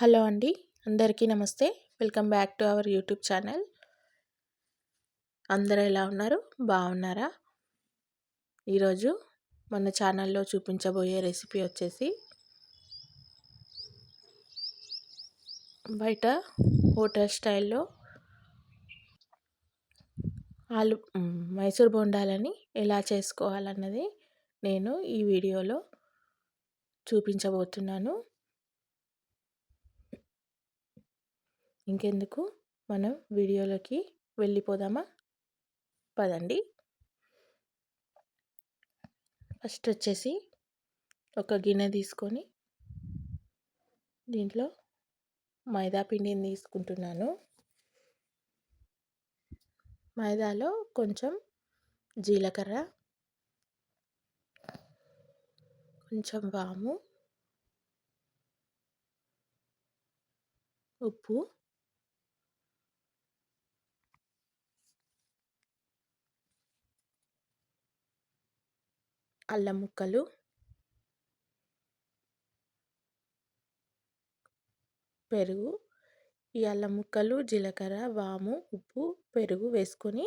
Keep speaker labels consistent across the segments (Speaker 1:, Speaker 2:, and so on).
Speaker 1: Hello అండి, అందరికీ నమస్తే. Welcome back to our YouTube channel. అందరూ ఎలా ఉన్నారు? బాగున్నారా? ఈరోజు మన ఛానల్లో చూపించబోయే రెసిపీ వచ్చేసి బయట హోటల్ స్టైల్లో మైసూర్ బోండాలని ఎలా చేసుకోవాలన్నది నేను ఈ వీడియోలో చూపించబోతున్నాను. ఇంకెందుకు, మనం వీడియోలోకి వెళ్ళిపోదామా? పదండి. ఫస్ట్ వచ్చేసి ఒక గిన్నె తీసుకొని దీంట్లో మైదా పిండిని తీసుకుంటున్నాను. మైదాలో కొంచెం జీలకర్ర, కొంచెం వాము, ఉప్పు, అల్లం ముక్కలు, పెరుగు. ఈ అల్లం ముక్కలు, జీలకర్ర, వాము, ఉప్పు, పెరుగు వేసుకొని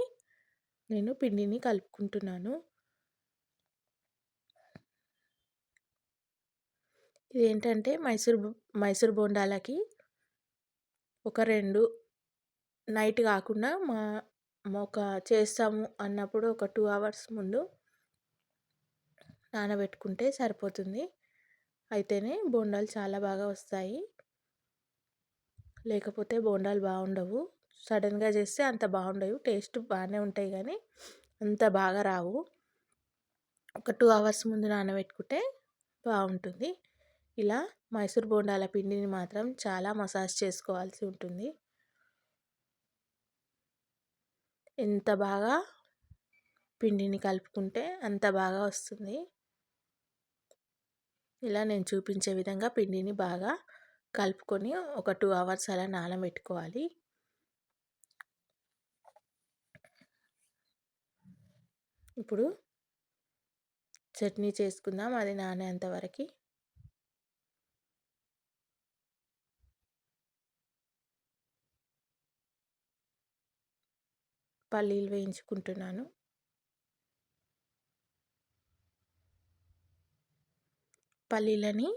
Speaker 1: నేను పిండిని కలుపుకుంటున్నాను. ఇదేంటంటే మైసూర్ బోండాలకి ఒక 2 నైట్ కాకుండా ఒక చేస్తాము అన్నప్పుడు ఒక 2 అవర్స్ ముందు నానబెట్టుకుంటే సరిపోతుంది. అయితేనే బోండాలు చాలా బాగా వస్తాయి. లేకపోతే బోండాలు బాగుండవు. సడన్గా చేస్తే అంత బాగుండవు. టేస్ట్ బాగానే ఉంటాయి కానీ అంత బాగా రావు. ఒక 2 అవర్స్ ముందు నానబెట్టుకుంటే బాగుంటుంది. ఇలా మైసూర్ బోండాల పిండిని మాత్రం చాలా మసాజ్ చేసుకోవాల్సి ఉంటుంది. ఎంత బాగా పిండిని కలుపుకుంటే అంత బాగా వస్తుంది. ఇలా నేను చూపించే విధంగా పిండిని బాగా కలుపుకొని ఒక 2 అవర్స్ అలా నానబెట్టుకోవాలి. ఇప్పుడు చట్నీ చేసుకుందాం. అది నానేంత వరకు పల్లీలు వేయించుకుంటున్నాను. పల్లీలని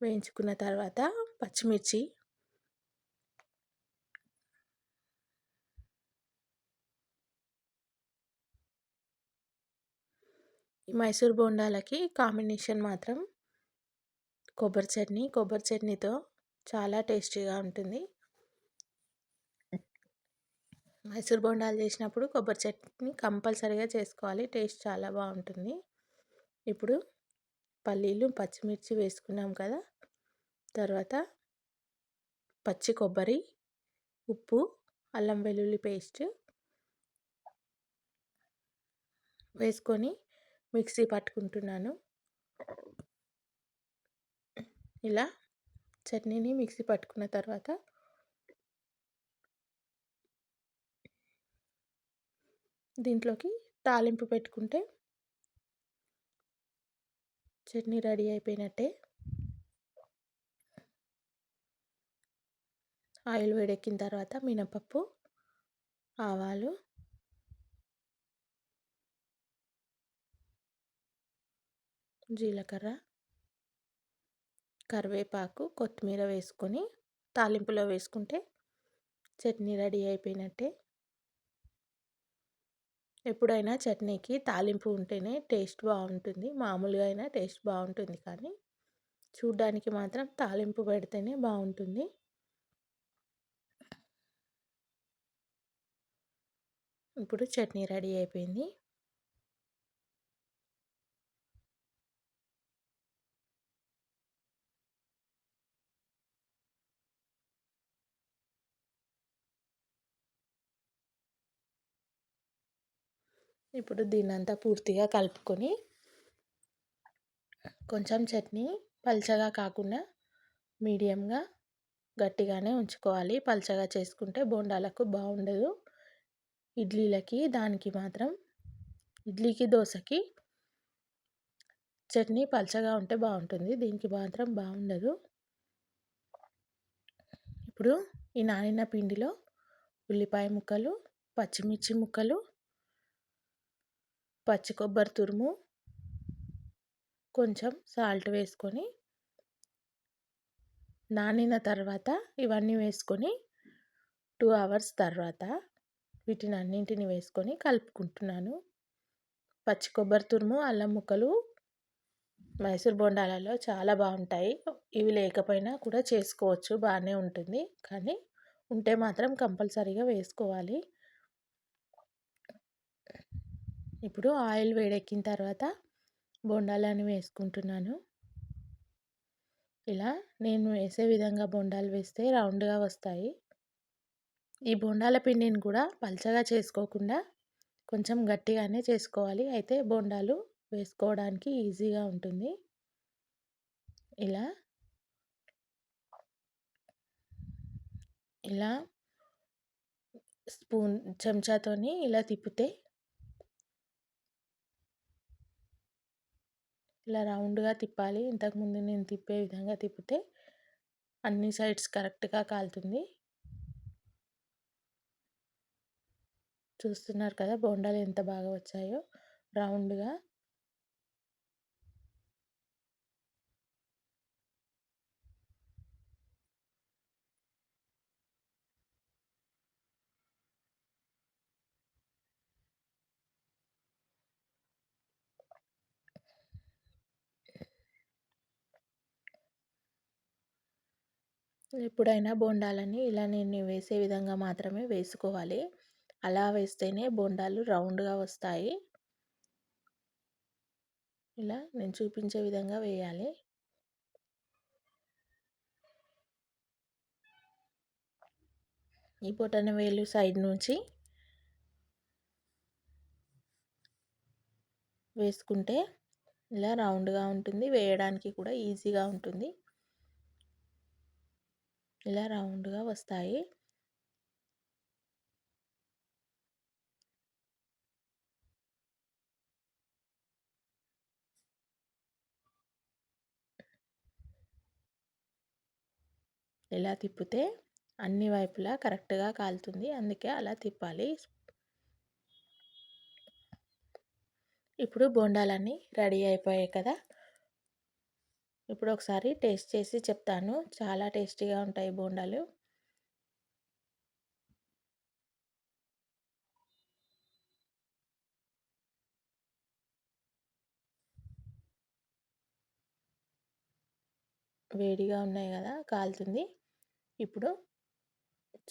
Speaker 1: వేయించుకున్న తర్వాత పచ్చిమిర్చి, ఈ మైసూర్ బోండాలకి కాంబినేషన్ మాత్రం కొబ్బరి చట్నీతో చాలా టేస్టీగా ఉంటుంది. మైసూర్ బోండాలు చేసినప్పుడు కొబ్బరి చట్నీ కంపల్సరీగా చేసుకోవాలి. టేస్ట్ చాలా బాగుంటుంది. ఇప్పుడు పల్లీలు, పచ్చిమిర్చి వేసుకున్నాం కదా. తర్వాత పచ్చి కొబ్బరి, ఉప్పు, అల్లం వెల్లుల్లి పేస్ట్ వేసుకొని మిక్సీ పట్టుకుంటున్నాను. ఇలా చట్నీని మిక్సీ పట్టుకున్న తర్వాత దీంట్లోకి తాలింపు పెట్టుకుంటే చట్నీ రెడీ అయిపోయినట్టే. ఆయిల్ వేడెక్కిన తర్వాత మినపప్పు, ఆవాలు, జీలకర్ర, కరివేపాకు, కొత్తిమీర వేసుకొని తాలింపులో వేసుకుంటే చట్నీ రెడీ అయిపోయినట్టే. ఎప్పుడైనా చట్నీకి తాలింపు ఉంటేనే టేస్ట్ బాగుంటుంది. మామూలుగా అయినా టేస్ట్ బాగుంటుంది కానీ చూడ్డానికి మాత్రం తాలింపు పెడితేనే బాగుంటుంది. ఇప్పుడు చట్నీ రెడీ అయిపోయింది. ఇప్పుడు దీన్నంతా పూర్తిగా కలుపుకొని కొంచెం చట్నీ పల్చగా కాకుండా మీడియంగా గట్టిగానే ఉంచుకోవాలి. పల్చగా చేసుకుంటే బోండాలకు బాగుండదు. ఇడ్లీలకి దానికి మాత్రం ఇడ్లీకి, దోశకి చట్నీ పల్చగా ఉంటే బాగుంటుంది. దీనికి మాత్రం బాగుండదు. ఇప్పుడు ఈ నానిన పిండిలో ఉల్లిపాయ ముక్కలు, పచ్చిమిర్చి ముక్కలు, పచ్చి కొబ్బరి తురుము, కొంచెం సాల్ట్ వేసుకొని నానిన తర్వాత ఇవన్నీ వేసుకొని 2 అవర్స్ తర్వాత వీటిని అన్నింటిని వేసుకొని కలుపుకుంటున్నాను. పచ్చి కొబ్బరి తురుము, అల్లం ముక్కలు మైసూర్ బోండాలలో చాలా బాగుంటాయి. ఇవి లేకపోయినా కూడా చేసుకోవచ్చు, బాగానే ఉంటుంది. కానీ ఉంటే మాత్రం కంపల్సరీగా వేసుకోవాలి. ఇప్పుడు ఆయిల్ వేడెక్కిన తర్వాత బోండాలను వేసుకుంటున్నాను. ఇలా నేను వేసే విధంగా బోండాలు వేస్తే రౌండ్గా వస్తాయి. ఈ బోండాల పిండిని కూడా పల్చగా చేసుకోకుండా కొంచెం గట్టిగానే చేసుకోవాలి. అయితే బోండాలు వేసుకోవడానికి ఈజీగా ఉంటుంది. ఇలా ఇలా స్పూన్ చెంచాతోని ఇలా తిప్పితే ఇలా రౌండ్గా తిప్పాలి. ఇంతకుముందు నేను తిప్పే విధంగా తిప్పితే అన్ని సైడ్స్ కరెక్ట్గా కాలుతుంది. చూస్తున్నారు కదా బోండాలు ఎంత బాగా వచ్చాయో రౌండ్గా. ఎప్పుడైనా బోండాలని ఇలా నేను వేసే విధంగా మాత్రమే వేసుకోవాలి. అలా వేస్తేనే బోండాలు రౌండ్గా వస్తాయి. ఇలా నేను చూపించే విధంగా వేయాలి. ఈ బొటన వేలు సైడ్ నుంచి వేసుకుంటే ఇలా రౌండ్గా ఉంటుంది, వేయడానికి కూడా ఈజీగా ఉంటుంది. ఇలా రౌండ్గా వస్తాయి. ఇలా తిప్పితే అన్ని వైపులా కరెక్ట్గా కాలుతుంది, అందుకే అలా తిప్పాలి. ఇప్పుడు బోండాలన్నీ రెడీ అయిపోయాయి కదా. ఇప్పుడు ఒకసారి టేస్ట్ చేసి చెప్తాను. చాలా టేస్టీగా ఉంటాయి బోండాలు. వేడిగా ఉన్నాయి కదా, కాలుతుంది. ఇప్పుడు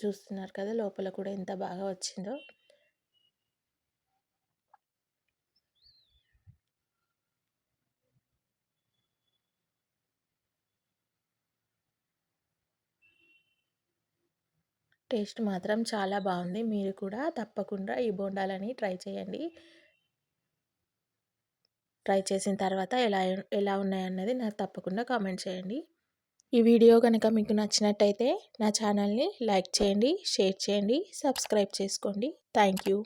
Speaker 1: చూస్తున్నారు కదా లోపల కూడా ఎంత బాగా వచ్చిందో. టేస్ట్ మాత్రం చాలా బాగుంది. మీరు కూడా తప్పకుండా ఈ బోండాలని ట్రై చేయండి. ట్రై చేసిన తర్వాత ఎలా ఉన్నాయన్నది నాకు తప్పకుండా కామెంట్ చేయండి. ఈ వీడియో కనుక మీకు నచ్చినట్టయితే నా ఛానల్ని లైక్ చేయండి, షేర్ చేయండి, సబ్స్క్రైబ్ చేసుకోండి. Thank you.